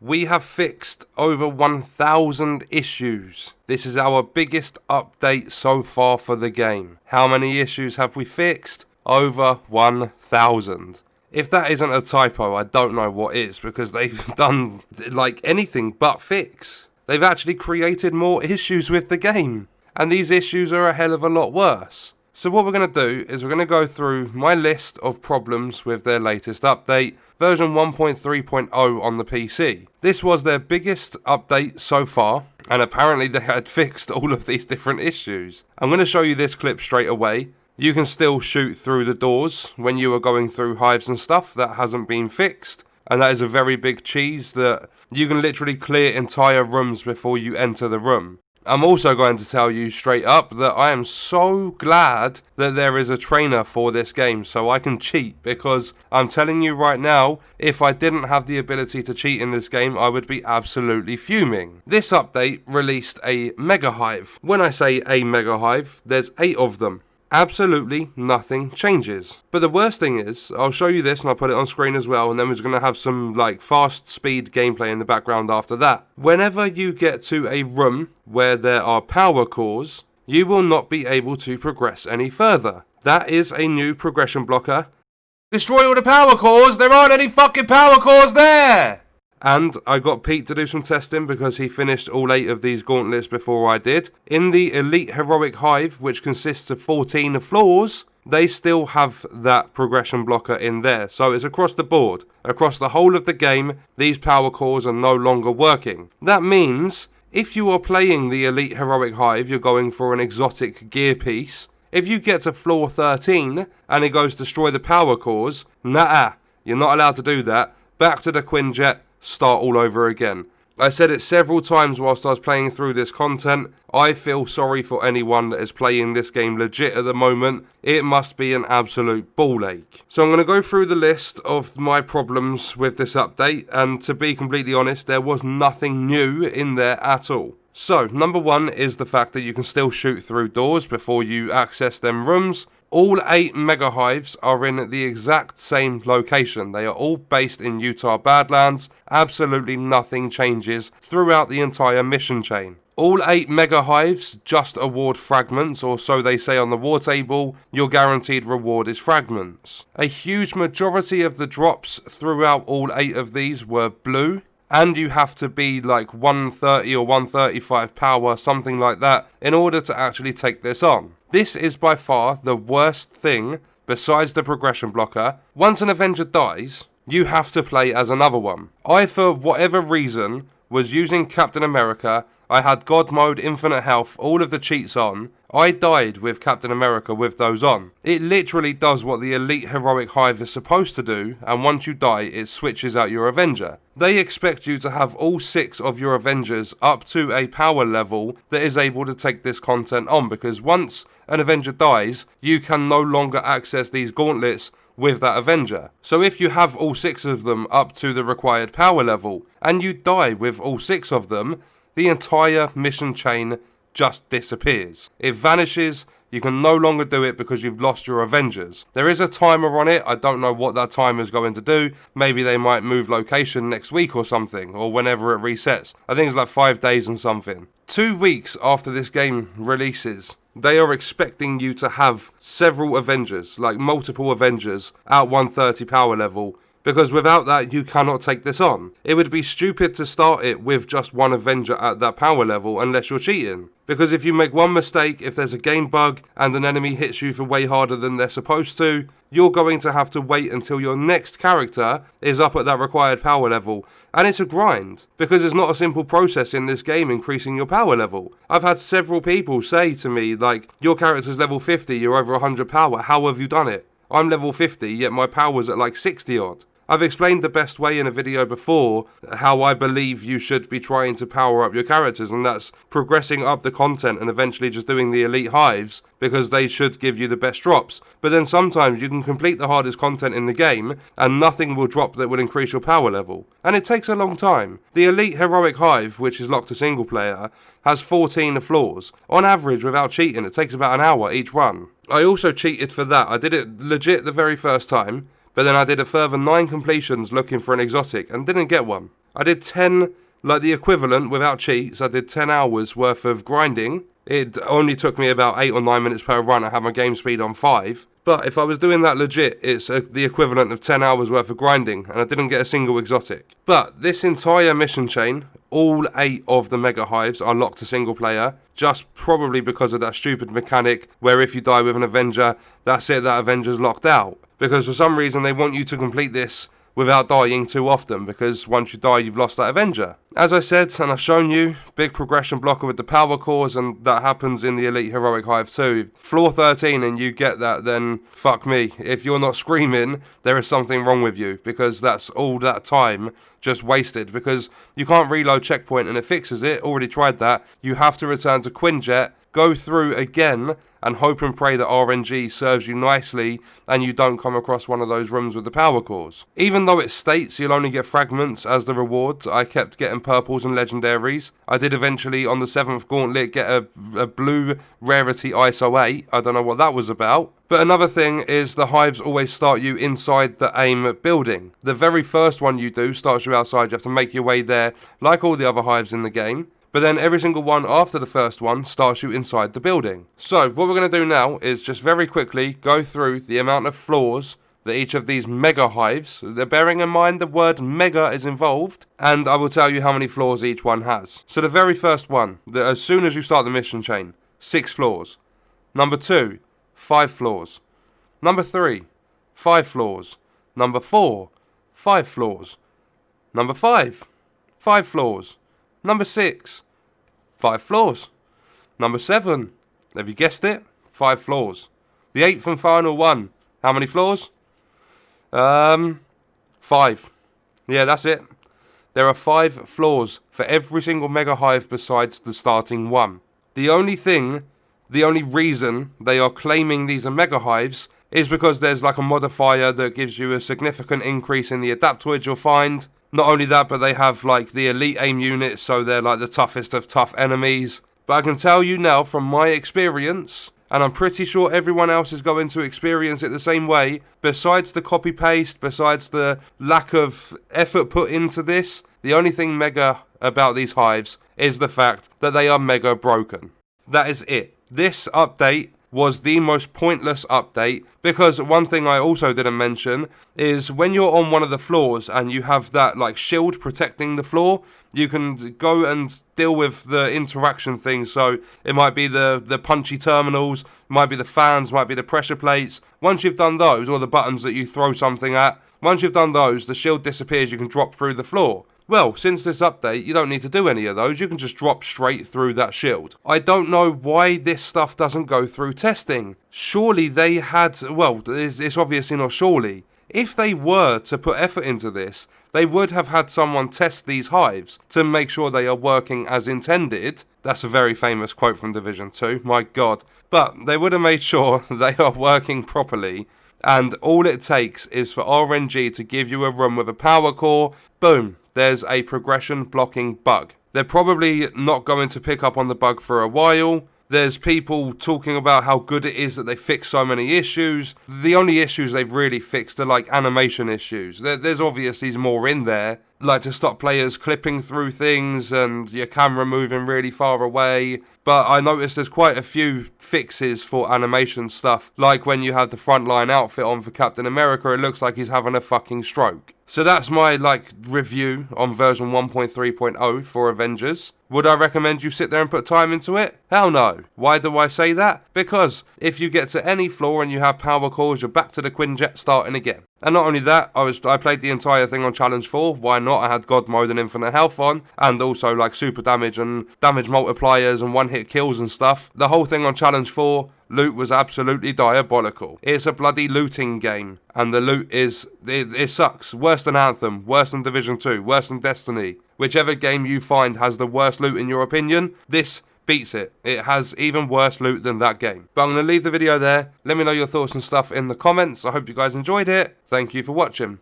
we have fixed over 1,000 issues. This is our biggest update so far for the game. How many issues have we fixed? Over 1,000. If that isn't a typo, I don't know what is, because they've done like anything but fix. They've actually created more issues with the game. And these issues are a hell of a lot worse. So what we're going to do is we're going to go through my list of problems with their latest update, version 1.3.0 on the PC. This was their biggest update so far, and apparently they had fixed all of these different issues. I'm going to show you this clip straight away. You can still shoot through the doors when you are going through hives and stuff. That hasn't been fixed. And that is a very big cheese that you can literally clear entire rooms before you enter the room. I'm also going to tell you straight up that I am so glad that there is a trainer for this game so I can cheat, because I'm telling you right now, if I didn't have the ability to cheat in this game, I would be absolutely fuming. This update released a mega hive. When I say a mega hive, there's 8 of them. Absolutely nothing changes. But the worst thing is, I'll show you this and I'll put it on screen as well, and then we're going to have some like fast speed gameplay in the background after that. Whenever you get to a room where there are power cores, you will not be able to progress any further. That is a new progression blocker. Destroy all the power cores! There aren't any fucking power cores there! And I got Pete to do some testing because he finished all 8 of these gauntlets before I did. In the Elite Heroic Hive, which consists of 14 floors, they still have that progression blocker in there. So it's across the board. Across the whole of the game, these power cores are no longer working. That means if you are playing the Elite Heroic Hive, you're going for an exotic gear piece. If you get to floor 13 and it goes destroy the power cores, nah, you're not allowed to do that. Back to the Quinjet. Start all over again. I said it several times whilst I was playing through this content. I feel sorry for anyone that is playing this game legit at the moment. It must be an absolute ball ache. So I'm going to go through the list of my problems with this update, and to be completely honest, there was nothing new in there at all. So, number 1 is the fact that you can still shoot through doors before you access them rooms. All 8 mega hives are in the exact same location. They are all based in Utah Badlands. Absolutely nothing changes throughout the entire mission chain. All 8 mega hives just award fragments, or so they say on the war table. Your guaranteed reward is fragments. A huge majority of the drops throughout all 8 of these were blue. And you have to be like 130 or 135 power, something like that, in order to actually take this on. This is by far the worst thing, besides the progression blocker. Once an Avenger dies, you have to play as another one. I, for whatever reason, was using Captain America. I had God mode, infinite health, all of the cheats on. I died with Captain America with those on. It literally does what the Elite Heroic Hive is supposed to do, and once you die, it switches out your Avenger. They expect you to have all 6 of your Avengers up to a power level that is able to take this content on, because once an Avenger dies, you can no longer access these gauntlets with that Avenger. So if you have all 6 of them up to the required power level, and you die with all 6 of them, the entire mission chain just disappears. It vanishes. You can no longer do it because you've lost your Avengers. There is a timer on it. I don't know what that timer is going to do. Maybe they might move location next week or something, or whenever it resets. I think it's like 5 days and something. 2 weeks after this game releases, they are expecting you to have several Avengers, like multiple Avengers, at 130 power level, because without that, you cannot take this on. It would be stupid to start it with just one Avenger at that power level unless you're cheating. Because if you make one mistake, if there's a game bug and an enemy hits you for way harder than they're supposed to, you're going to have to wait until your next character is up at that required power level. And it's a grind, because it's not a simple process in this game increasing your power level. I've had several people say to me, like, your character's level 50, you're over 100 power, how have you done it? I'm level 50, yet my power's at like 60 odd. I've explained the best way in a video before how I believe you should be trying to power up your characters, and that's progressing up the content and eventually just doing the elite hives because they should give you the best drops. But then sometimes you can complete the hardest content in the game and nothing will drop that will increase your power level. And it takes a long time. The Elite Heroic Hive, which is locked to single player, has 14 floors. On average, without cheating, it takes about an hour each run. I also cheated for that. I did it legit the very first time, but then I did a further 9 completions looking for an exotic and didn't get one. I did 10, like the equivalent without cheats, I did 10 hours worth of grinding. It only took me about 8 or 9 minutes per run. I had my game speed on 5. But if I was doing that legit, it's the equivalent of 10 hours worth of grinding, and I didn't get a single exotic. But this entire mission chain, all 8 of the mega hives are locked to single player, just probably because of that stupid mechanic where if you die with an Avenger, that's it, that Avenger's locked out. Because for some reason they want you to complete this without dying too often, because once you die you've lost that Avenger. As I said, and I've shown you, big progression blocker with the power cores, and that happens in the Elite Heroic Hive too. Floor 13 and you get that, then fuck me. If you're not screaming, there is something wrong with you, because that's all that time just wasted, because you can't reload checkpoint and it fixes it. Already tried that. You have to return to Quinjet, go through again, and hope and pray that RNG serves you nicely and you don't come across one of those rooms with the power cores. Even though it states you'll only get fragments as the reward, I kept getting purples and legendaries. I did eventually on the 7th gauntlet get a blue rarity ISO 8. I don't know what that was about. But another thing is the hives always start you inside the aim building. The very first one you do starts you outside. You have to make your way there like all the other hives in the game. But then every single one after the first one starts you inside the building. So what we're going to do now is just very quickly go through the amount of floors that each of these mega hives, they're bearing in mind the word mega is involved, and I will tell you how many floors each one has. So the very first one, as soon as you start the mission chain, 6 floors. Number 2, 5 floors. Number 3, 5 floors. Number 4, 5 floors. Number 5, 5 floors. Number 6, 5 floors. Number 7, have you guessed it? 5 floors. The 8th and final one, how many floors? 5. Yeah, that's it. There are 5 floors for every single mega hive besides the starting one. The only reason they are claiming these are mega hives is because there's like a modifier that gives you a significant increase in the adaptoids you'll find. Not only that, but they have like the elite aim units, so they're like the toughest of tough enemies. But I can tell you now from my experience, and I'm pretty sure everyone else is going to experience it the same way, besides the copy paste, besides the lack of effort put into this, the only thing mega about these hives is the fact that they are mega broken. That is it. This update was the most pointless update, because one thing I also didn't mention is when you're on one of the floors and you have that like shield protecting the floor, you can go and deal with the interaction things. So it might be the punchy terminals, might be the fans, might be the pressure plates. Once you've done those, or the buttons that you throw something at, once you've done those, the shield disappears, you can drop through the floor. Well, since this update, you don't need to do any of those. You can just drop straight through that shield. I don't know why this stuff doesn't go through testing. Surely they had... Well, it's obviously not surely. If they were to put effort into this, they would have had someone test these hives to make sure they are working as intended. That's a very famous quote from Division 2, my god. But they would have made sure they are working properly. And all it takes is for RNG to give you a room with a power core. Boom. There's a progression blocking bug. They're probably not going to pick up on the bug for a while. There's people talking about how good it is that they fixed so many issues. The only issues they've really fixed are like animation issues. There's obviously more in there, like to stop players clipping through things and your camera moving really far away. But I noticed there's quite a few fixes for animation stuff, like when you have the frontline outfit on for Captain America, it looks like he's having a fucking stroke. So that's my review on version 1.3.0 for Avengers. Would I recommend you sit there and put time into it? Hell no. Why do I say that? Because if you get to any floor and you have power cores, you're back to the Quinjet starting again. And not only that, I played the entire thing on Challenge 4. Why not? I had God Mode and Infinite Health on, and also super damage and damage multipliers and one-hit kills and stuff. The whole thing on Challenge 4, loot was absolutely diabolical. It's a bloody looting game, and the loot it sucks. Worse than Anthem, worse than Division 2, worse than Destiny. Whichever game you find has the worst loot in your opinion, this beats it. It has even worse loot than that game. But I'm going to leave the video there. Let me know your thoughts and stuff in the comments. I hope you guys enjoyed it. Thank you for watching.